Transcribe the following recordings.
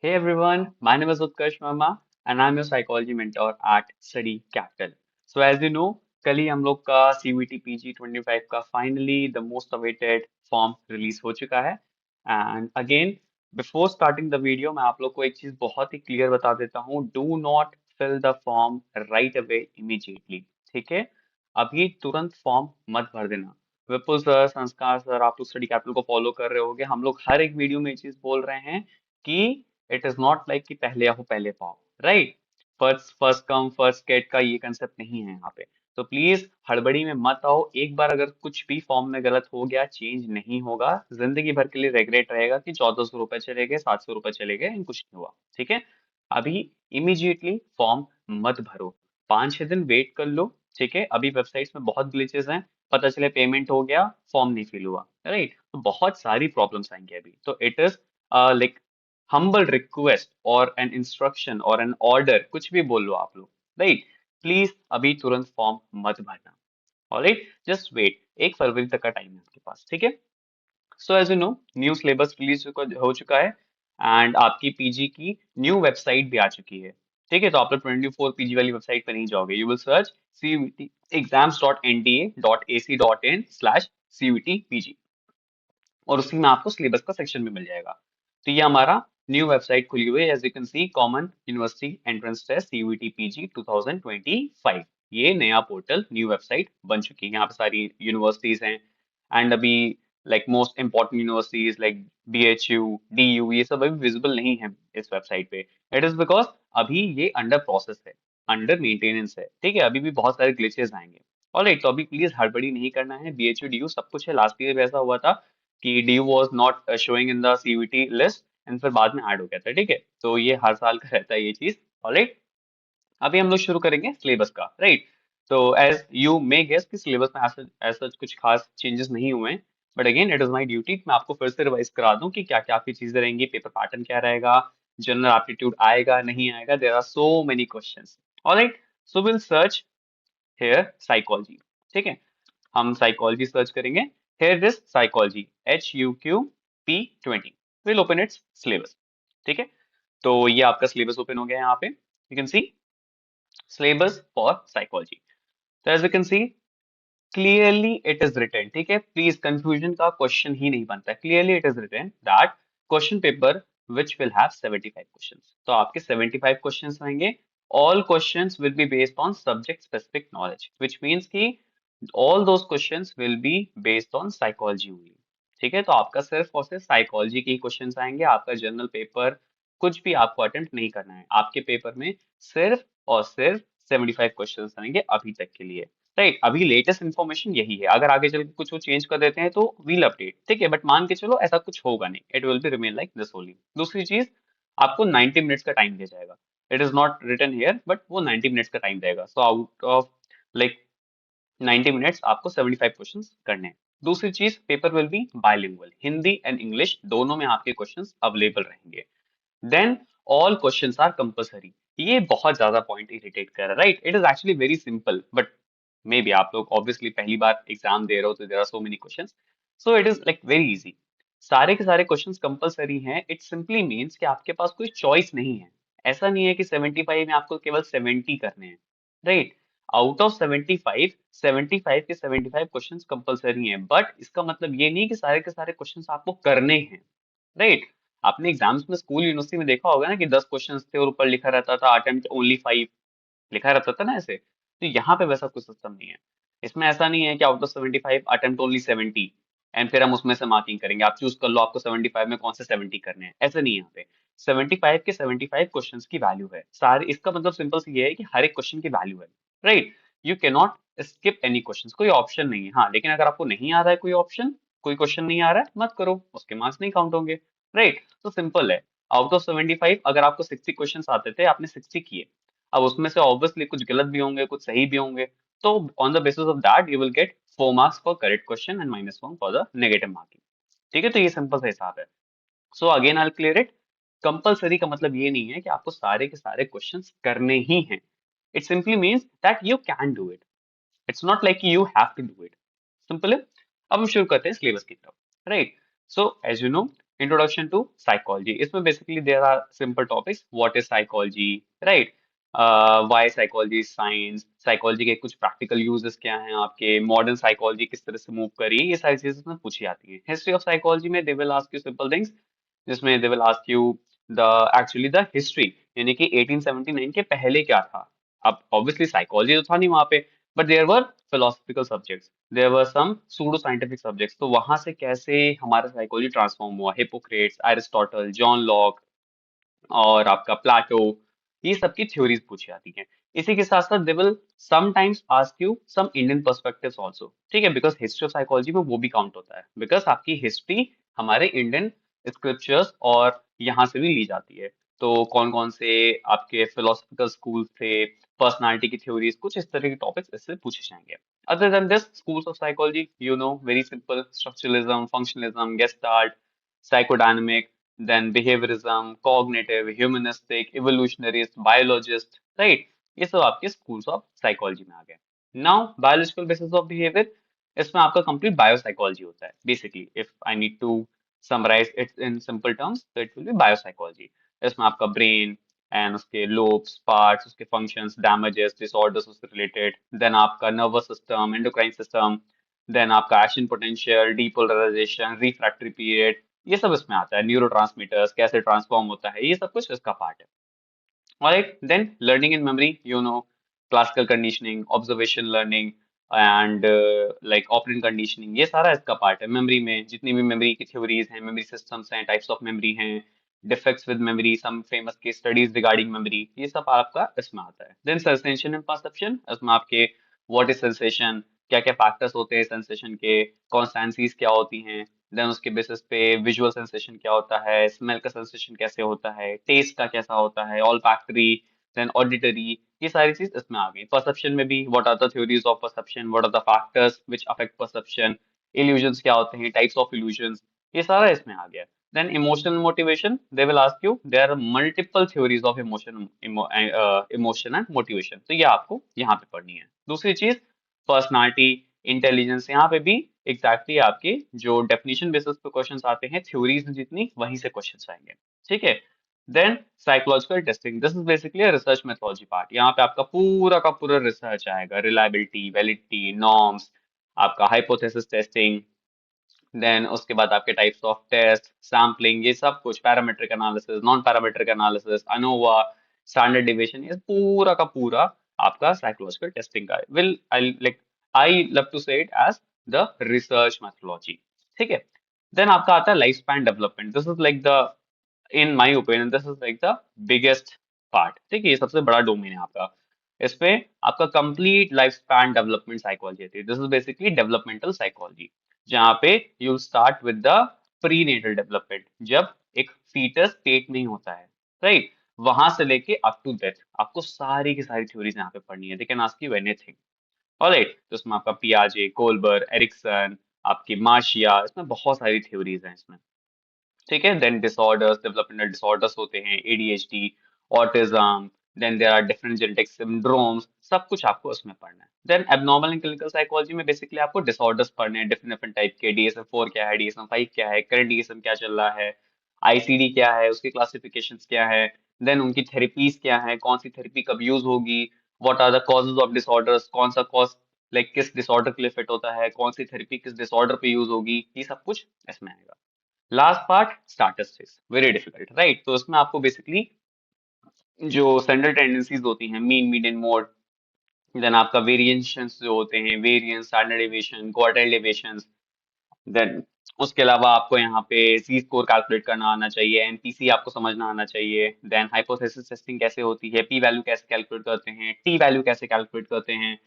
Hey everyone, my name is Utkarsh Verma and I'm your psychology mentor at Study Capital. So as you know, कल ही हम लोग का CVT PG 25 का finally the most awaited form release हो चुका है and again before starting the video मैं आप लोग को एक चीज बहुत ही क्लियर बता देता हूँ, do not fill the form right away immediately. ठीक है, अभी तुरंत फॉर्म मत भर देना. विपुल सर, संस्कार सर, आप लोग स्टडी कैपिटल को फॉलो कर रहे होगे. हम लोग हर एक वीडियो में ये चीज बोल रहे हैं कि इट इज नॉट लाइक कि पहले आओ पहले पाओ, right. First first come first get का ये कंसेप्ट नहीं है यहाँ पे. तो प्लीज हड़बड़ी में मत आओ. एक बार अगर कुछ भी फॉर्म में गलत हो गया, चेंज नहीं होगा, जिंदगी भर के लिए रेगरेट रहेगा कि 1400 रुपए चले गए, 700 रुपए चले गए, कुछ नहीं हुआ. ठीक है, अभी इमीडिएटली फॉर्म मत भरो. 5-6 दिन वेट कर लो. ठीक है, अभी वेबसाइट्स में बहुत ग्लिचेस हैं. पता चले पेमेंट हो गया, फॉर्म नहीं फिल हुआ, राइट. तो बहुत सारी प्रॉब्लम्स आएंगी अभी. तो it is like humble request और an instruction और an order, कुछ भी बोल लो आप लोग, राइट. प्लीज अभी तुरंत फॉर्म मत भरना. Alright, just wait. 1 फरवरी तक का टाइम है आपके पास. ठीक है. So as you know, new syllabus release हो चुका है एंड आपकी पीजी की न्यू वेबसाइट भी आ चुकी है. ठीक है, तो आप लोग 24 पीजी वाली वेबसाइट पे नहीं जाओगे. You will search cvt exams.nda.ac.in/cvtpg और उसी में आपको सिलेबस का सेक्शन भी मिल जाएगा. तो ये हमारा न्यू वेबसाइट खुली हुई है. As you can see, common university entrance test CUET PG 2025. ये नया पोर्टल, न्यू वेबसाइट बन चुकी है. यहाँ पे सारी यूनिवर्सिटीज हैं एंड अभी like most important universities like BHU, DU, ये सब अभी विजिबल नहीं है इस वेबसाइट पे. इट इज बिकॉज अभी ये अंडर प्रोसेस है, अंडर मेंटेनेंस है. ठीक है, अभी भी बहुत सारे ग्लिचेस आएंगे. ऑलराइट, तो अभी प्लीज हड़बड़ी नहीं करना है. बीएचयू डीयू सब कुछ है. लास्ट ईयर भी ऐसा हुआ था कि D was not showing in the CVT list and फिर बाद में ऐड हो गया था. ठीक है, तो ये हर साल का रहता है ये चीज. ऑलराइट, अभी हम लोग शुरू करेंगे सिलेबस का, राइट. तो एज यू मे गेस कि सिलेबस में ऐसा कुछ खास चेंजेस नहीं हुए हैं. But again it is my duty, मैं आपको फिर से रिवाइज करा दूं कि क्या क्या आपकी चीजें रहेंगी, पेपर पैटर्न क्या रहेगा, जनरल एप्टीट्यूड आएगा नहीं आएगा. There are so many questions. Alright, so will search here psychology. ठीक है, हम साइकोलॉजी सर्च करेंगे. Here this psychology HUQP20 will open its syllabus. ठीक है, तो ये आपका सिलेबस ओपन हो गया है. यहाँ पे you can see syllabus for psychology. तो as you can see clearly it is written. ठीक है, प्लीज कंफ्यूजन का क्वेश्चन ही नहीं बनता. Clearly it is written that question paper which will have 75 questions. तो आपके 75 क्वेश्चंस रहेंगे. All questions will be based on subject specific knowledge, which means कि all those questions will be based on psychology only. ठीक है, तो आपका सिर्फ और सिर्फ साइकोलॉजी के ही क्वेश्चंस आएंगे. आपका जनरल पेपर कुछ भी आपको अटेम्प्ट नहीं करना है. आपके पेपर में सिर्फ और सिर्फ 75 क्वेश्चंस आएंगे अभी तक के लिए, राइट. अभी लेटेस्ट इन्फॉर्मेशन यही है. अगर आगे चल के कुछ वो चेंज कर देते हैं तो वील अपडेट. ठीक है, बट मान के चलो ऐसा कुछ होगा नहीं. It will be remain like this only. दूसरी चीज, आपको 90 मिनट्स का टाइम दिया जाएगा. It is not written here but वो 90 मिनट्स का टाइम देगा. So out of like 90 minutes आपको 75 क्वेश्चंस करने हैं. दूसरी चीज, paper will be bilingual, Hindi and English दोनों में आपके क्वेश्चंस अवेलेबल रहेंगे. Then all questions are compulsory. ये बहुत ज्यादा पॉइंट इरिटेट कर रहा है, right. It is actually very simple but may be आप लोग ऑब्वियसली पहली बार एग्जाम दे रहे हो तो there are so many questions. So it is like very easy. सारे के सारे क्वेश्चंस कंपलसरी हैं. इट सिंपली मीन्स कि आपके पास कोई चॉइस नहीं है. ऐसा नहीं है कि 75 में आपको केवल 70 करने हैं, राइट. आउट ऑफ 75, 75 के 75 क्वेश्चंस कंपलसरी हैं. बट इसका मतलब ये नहीं कि सारे के सारे क्वेश्चंस आपको करने हैं, राइट. आपने एग्जाम्स में स्कूल यूनिवर्सिटी में देखा होगा ना कि 10 क्वेश्चंस थे और ऊपर लिखा रहता था अटेम्प्ट ओनली 5, लिखा रहता था ना ऐसे. तो यहाँ पे वैसा कुछ सिस्टम नहीं है. इसमें ऐसा नहीं है कि out of 75 attempt only 70 and फिर हम उसमें से मार्किंग करेंगे. आप चूज कर लो आपको 75 में कौन से 70 करने हैं. ऐसा नहीं है यहाँ पे. 75 के 75 क्वेश्चंस की वैल्यू है सारे. इसका मतलब सिंपल सी ये है कि हर एक क्वेश्चन की वैल्यू है, right. You can not skip any question. कोई ऑप्शन नहीं है. हाँ, लेकिन अगर आपको नहीं आ रहा है कोई ऑप्शन, कोई क्वेश्चन नहीं आ रहा है, मत करो, उसके मार्क्स नहीं काउंट होंगे, राइट. तो सिंपल है. आउट ऑफ 75 अगर आपको 60 क्वेश्चन आते थे, आपने 60 किए. अब उसमें से ऑब्वियसली कुछ गलत भी होंगे, कुछ सही भी होंगे. तो on the basis of that you will get 4 marks for correct question and -1 for the negative marking. ठीक है, तो ये सिंपल सा हिसाब है. So again I clear it. Compulsory का मतलब ये नहीं है कि आपको सारे के सारे क्वेश्चंस करने ही हैं. It simply means that you can do it. It's not like you have to do it. Simple है. अब हम शुरू करते हैं सिलेबस की तरफ, right. So as you know, introduction to psychology, इसमें basically there are simple topics, what is psychology, right, why psychology science, psychology के कुछ प्रैक्टिकल यूजेस क्या हैं, आपके मॉडर्न साइकोलॉजी किस तरह से मूव करी, ये सारी चीजें इसमें पूछी जाती हैं। हिस्ट्री ऑफ साइकोलॉजी में they will ask you simple things, जिसमें they will ask you the actually the history, यानी कि 1879 के पहले क्या था। अब ऑब्वियसली साइकोलॉजी तो था नहीं वहां पे, but there were philosophical subjects, there were some pseudo scientific subjects, तो वहां से कैसे हमारा साइकोलॉजी ट्रांसफॉर्म हुआ, हिपोक्रेट्स, एरिस्टोटल, जॉन लॉक और आपका प्लाटो, ये सब की थ्योरीज पूछी जाती हैं। इसी के साथ साथ they will sometimes ask you some Indian perspectives also, ठीक है, बिकॉज हिस्ट्री ऑफ साइकोलॉजी में वो भी काउंट होता है, बिकॉज आपकी हिस्ट्री हमारे इंडियन स्क्रिप्चर्स और यहाँ से भी ली जाती है। तो कौन कौन से आपके फिलोसफिकल स्कूल थे, पर्सनालिटी की थ्योरीज, कुछ इस तरह के टॉपिक्स इससे पूछे जाएंगे। Other than this schools of psychology, you know, very simple, structuralism, functionalism, gestalt, psychodynamic, then behaviorism, cognitive, humanistic, evolutionarist, biologist, right? ये सब आपके schools of psychology में आ गए। Now, biological basis of behavior, इसमें आपका complete biopsychology होता है। Basically, if I need to summarize it in simple terms, so it will be biopsychology। इसमें आपका brain and उसके lobes, parts, उसके functions, damages, disorders उससे related, then आपका nervous system, endocrine system, then आपका action potential, depolarisation, refractory period, ये सब इसमें आता है। न्यूरोट्रांसमीटर्स कैसे ट्रांसफॉर्म होता है, ये सब कुछ इसका पार्ट है। Alright, then learning in memory, you know, classical conditioning, observation learning and like operant conditioning, ये सारा इसका पार्ट है। मेमोरी में जितनी भी मेमोरी की थ्योरीज हैं, मेमोरी सिस्टम्स हैं, टाइप्स ऑफ मेमोरी हैं, defects with memory, some famous case studies regarding memory, ये सब आपका इसमें आता है। देन सेंसेशन एंड परसेप्शन, इसमें आपके व्हाट इज सेंसेशन, क्या क्या फैक्टर्स होते हैं सेंसेशन के, कॉन्स्टेंसीज क्या होती हैं, देन उसके बेसिस पे विजुअल सेंसेशन क्या होता है, स्मेल का सेंसेशन कैसे होता है, टेस्ट का कैसा होता है, ऑल फैक्टरी, देन ऑडिटरी, ये सारी चीज इसमें आ गई। परसेप्शन में भी what are the theories of perception, what are the factors which affect perception, illusions क्या होते हैं, टाइप्स ऑफ इल्यूजन्स, ये सारा इसमें आ गया। Then emotional motivation, they will ask you, there are multiple theories of emotion and motivation, तो ये आपको यहाँ पे पढ़नी है। दूसरी चीज पर्सनालिटी, इंटेलिजेंस, यहाँ पे भी एग्जैक्टली आपके जो डेफिनेशन बेसिस पे क्वेश्चंस आते हैं, थ्योरीज जितनी वहीं से क्वेश्चंस आएंगे, ठीक है। Then psychological testing, this is basically research methodology part, यहाँ पे आपका पूरा का पूरा रिसर्च आएगा, रिलायबिलिटी, वैलिडिटी, नॉर्म्स, आपका हाइपोथेसिस टेस्टिंग, देन उसके बाद आपके टाइप्स ऑफ टेस्ट, सैम्पलिंग, ये सब कुछ, parametric analysis, non parametric analysis, ANOVA, standard deviation, ये पूरा का पूरा आपका साइकोलॉजिकल टेस्टिंग का will I love to say it as the research methodology, ठीक है। देन आपका आता है life span development, this is like the, in my opinion this is like the biggest part, ठीक है, ये सबसे बड़ा डोमेन है आपका। इसपे आपका complete life span development psychology आती है, this is basically developmental psychology, जहाँ पे you start with the prenatal development, जब एक फीटस पेट में ही होता है, राइट, वहां से लेके अप टू डेथ आपको सारी की सारी थ्योरीज यहाँ पे पढ़नी है, they can ask you anything. Alright, तो इसमें आपका पियाजे, कोलबर, एरिक्सन, आपकी मार्शिया, इसमें बहुत सारी थ्योरीज हैं इसमें, ठीक है। देन डिसऑर्डर्स, डेवलपमेंटल डिसऑर्डर्स होते हैं, ADHD, autism, then there are different genetic syndromes, सब कुछ आपको उसमें पढ़ना है। Then abnormal and clinical psychology में बेसिकली आपको डिसऑर्डर्स पढ़ने हैं, डिफरेंट डिफरेंट टाइप के, डीएसएम 4 क्या है, डीएसएम 5 क्या है, करंट डीएसएम क्या चल रहा है, आईसीडी क्या है, उसकी क्लासिफिकेशंस क्या है, देन उनकी थेरेपीज क्या है, कौन सी थेरेपी कब यूज होगी, what are the causes of disorders, कौन सा कॉज लाइक किस डिसऑर्डर के लिए फिट होता है, कौन सी थेरेपी किस डिसऑर्डर पे यूज होगी, ये सब कुछ इसमें आएगा। Last part statistics, very difficult, right, तो इसमें आपको बेसिकली जो सेंट्रल टेंडेंसीज होती हैं, मीन, मीडियन, मोड, देन आपका वेरिएशंस जो होते हैं, variance, standard deviation, quartile deviation, then उसके अलावा आपको यहाँ पे सी स्कोर कैलकुलेट करना आना चाहिए, एनपीसी आपको समझना आना चाहिए, देन हाइपोथेसिस टेस्टिंग कैसे होती है, पी वैल्यू कैसे कैलकुलेट करते हैं, टी वैल्यू कैसे कैलकुलेट करते हैं।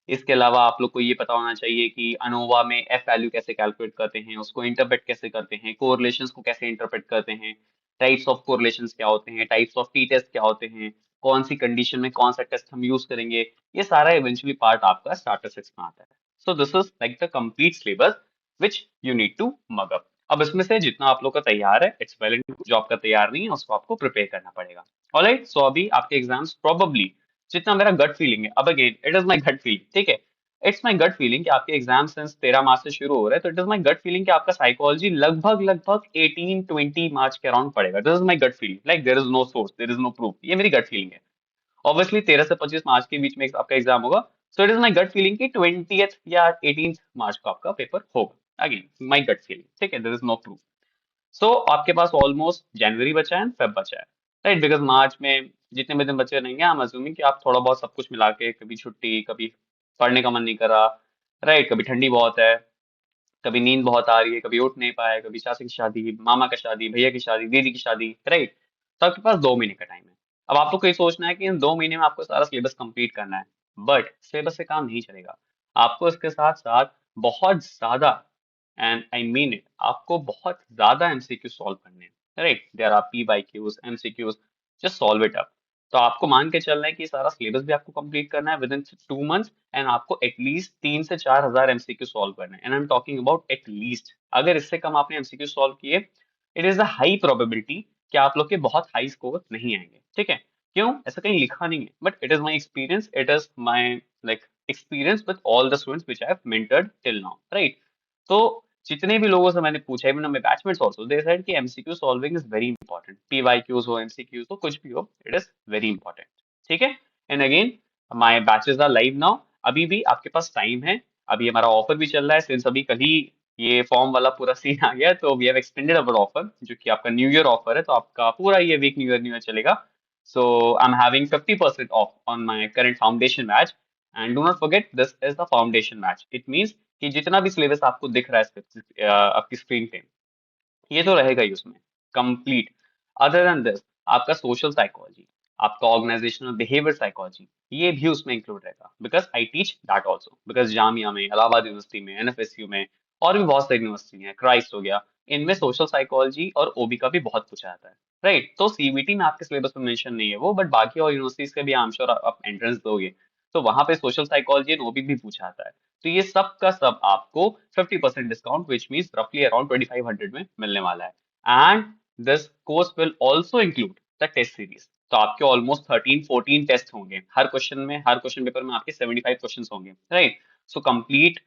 इसके अलावा आप लोग को ये पता होना चाहिए कि अनोवा में एफ वैल्यू कैसे कैलकुलेट करते हैं, उसको इंटरप्रेट कैसे करते हैं, कोरिलेशंस को कैसे इंटरप्रेट करते हैं, टाइप्स ऑफ कोरिलेशंस क्या होते हैं, टाइप्स ऑफ टी टेस्ट क्या होते हैं, कौन सी कंडीशन में कौन सा टेस्ट हम यूज करेंगे, ये सारा इवेंचुअली पार्ट आपका स्टैटिस्टिक्स में आता है। So this is like the complete syllabus which you need to mug up. अब इसमें से जितना आप लोग का तैयार है, इट्स वेल, जो आपका तैयार नहीं है उसको आपको प्रिपेयर करना पड़ेगा। ऑलराइट, सो अभी आपके एग्जाम्स प्रोबेबली, जितना मेरा गट फीलिंग है, अब again it is my gut feeling, ठीक है, इट्स माई गट फीलिंग कि आपके एग्जाम सिंस 13 मार्च से शुरू हो रहे हैं, तो it is my gut feeling कि आपका साइकोलॉजी लगभग लगभग 18-20 मार्च के अराउंड पड़ेगा। This is my gut feeling, like there is no source, there is no proof, ये मेरी गट फीलिंग है। ऑब्वियसली 13 से 25 मार्च के बीच में आपका एग्जाम होगा, so it is my gut feeling कि 20th या 18 मार्च को आपका पेपर होगा। अगेन माई गट फीलिंग, ठीक है, देयर इज नो प्रूफ। सो आपके पास ऑलमोस्ट जनवरी बचा है एंड फेब बचा है, राइट? बिकॉज मार्च में जितने भी दिन बचे रहेंगे, आई एम अज्यूमिंग कि आप थोड़ा बहुत सब कुछ मिला के, कभी छुट्टी, कभी पढ़ने का मन नहीं करा, राइट, कभी ठंडी बहुत है, कभी नींद बहुत आ रही है, कभी उठ नहीं पाए, कभी चाचा की शादी, मामा का शादी, भैया की शादी, दीदी की शादी, राइट? तो आपके पास 2 महीने का टाइम है। अब आपको कोई सोचना है कि इन 2 महीने में आपको सारा सिलेबस कंप्लीट करना है, बट सिलेबस से काम नहीं चलेगा। आपको इसके साथ साथ बहुत ज्यादा, एंड आई मीन इट, आपको बहुत ज्यादा एमसीक्यू सॉल्व करने हैं, right? There are P Y Qs, MCQs, just solve it up. तो आपको मान के चलना है कि सारा सिलेबस भी आपको कंप्लीट करना है विद इन 2 मंथ्स, एंड आपको एटलीस्ट 3 से 4 हजार एमसीक्यू सॉल्व करना है, and I am talking about at least. अगर इससे कम आपने एमसीक्यू सॉल्व किए, it is a high probability कि आप लोग के बहुत हाई स्कोर नहीं आएंगे, ठीक है? क्यों? ऐसा कहीं लिखा नहीं है, but it is my experience, it is my like experience with all the students which I have mentored till now, right? तो जितने भी लोगों से मैंने पूछा, even my batchmates also, they said कि MCQ solving is very important, PYQs हो, MCQs हो, कुछ भी हो, इट इज वेरी इंपॉर्टेंट, ठीक है? And again, my batches are live now, अभी भी आपके पास टाइम है। अभी हमारा ऑफर भी चल रहा है, सिंस अभी कल ही ये फॉर्म वाला पूरा सीन आ गया, तो we have extended our offer, जो कि आपका न्यू ईयर ऑफर है, तो आपका पूरा ये वीक न्यू ईयर चलेगा। So I am having 50% of on my current foundation batch, and do not forget this is the foundation batch. It means कि जितना भी सिलेबस आपको दिख रहा है आपकी स्क्रीन पे, ये तो रहेगा ही उसमें कंप्लीट। अदर देन दिस, आपका सोशल साइकोलॉजी, आपका ऑर्गेनाइजेशनल बिहेवियर साइकोलॉजी, ये भी उसमें इंक्लूड रहेगा, because I teach that also, because Jamia में, इलाहाबाद यूनिवर्सिटी में, एनएफएसयू में, और भी बहुत सारी यूनिवर्सिटी हैं, क्राइस्ट हो गया, इनमें सोशल साइकोलॉजी और ओबी का भी बहुत कुछ आता है, राइट? तो सीबीटी में आपके सिलेबस में मेंशन नहीं है वो, बट बाकी और यूनिवर्सिटीज के भी आई एम श्योर आप एंट्रेंस दोगे, तो वहां पे सोशल साइकोलॉजी एंड ओबी भी पूछा आता है। तो ये सब का सब आपको 50% डिस्काउंट, विच मीन्स रफली अराउंड 2500 में मिलने वाला है। And this course will also include the test series. तो आपके ऑलमोस्ट 13-14 टेस्ट होंगे, हर क्वेश्चन में, हर क्वेश्चन पेपर में आपके 75 क्वेश्चन होंगे, राइट? सो कंप्लीट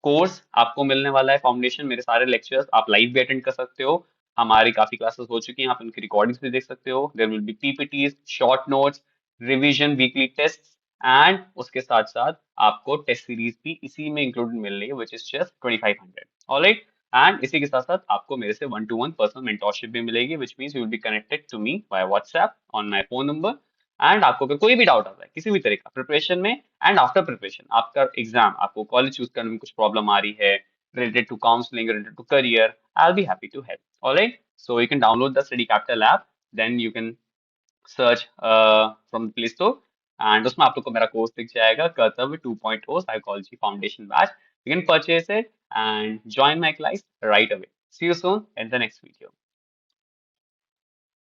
कोर्स आपको मिलने वाला है। फाउंडेशन, मेरे सारे लेक्चर्स आप लाइव भी अटेंड कर सकते हो, हमारी काफी क्लासेस हो चुकी हैं, आप उनकी रिकॉर्डिंग्स भी देख सकते हो। There will be PPTs, short notes, revision, weekly test, and उसके साथ साथ आपको टेस्ट सीरीज भी इसी में इंक्लूडेड मिल रही है, which is just 2500। Alright? And इसी के साथ साथ आपको मेरे से 1-to-1 पर्सनल मेंटोरशिप भी मिलेगी, which means you will be connected to me by WhatsApp on my phone number. And आपको अगर कोई भी डाउट आता है किसी भी तरह का प्रिपरेशन में एंड आफ्टर प्रिपरेशन, आपका एग्जाम, आपको कॉलेज चूज करने में कुछ प्रॉब्लम आ रही है, related to counseling, related to career, I'll be happy to help. All right. So you can download the Study Capital app. Then you can search from the Play Store. And उसमें आप लोग को मेरा course दिख जाएगा, कर्तव्य 2.0 Psychology Foundation Batch. You can purchase it and join my class right away. See you soon in the next video.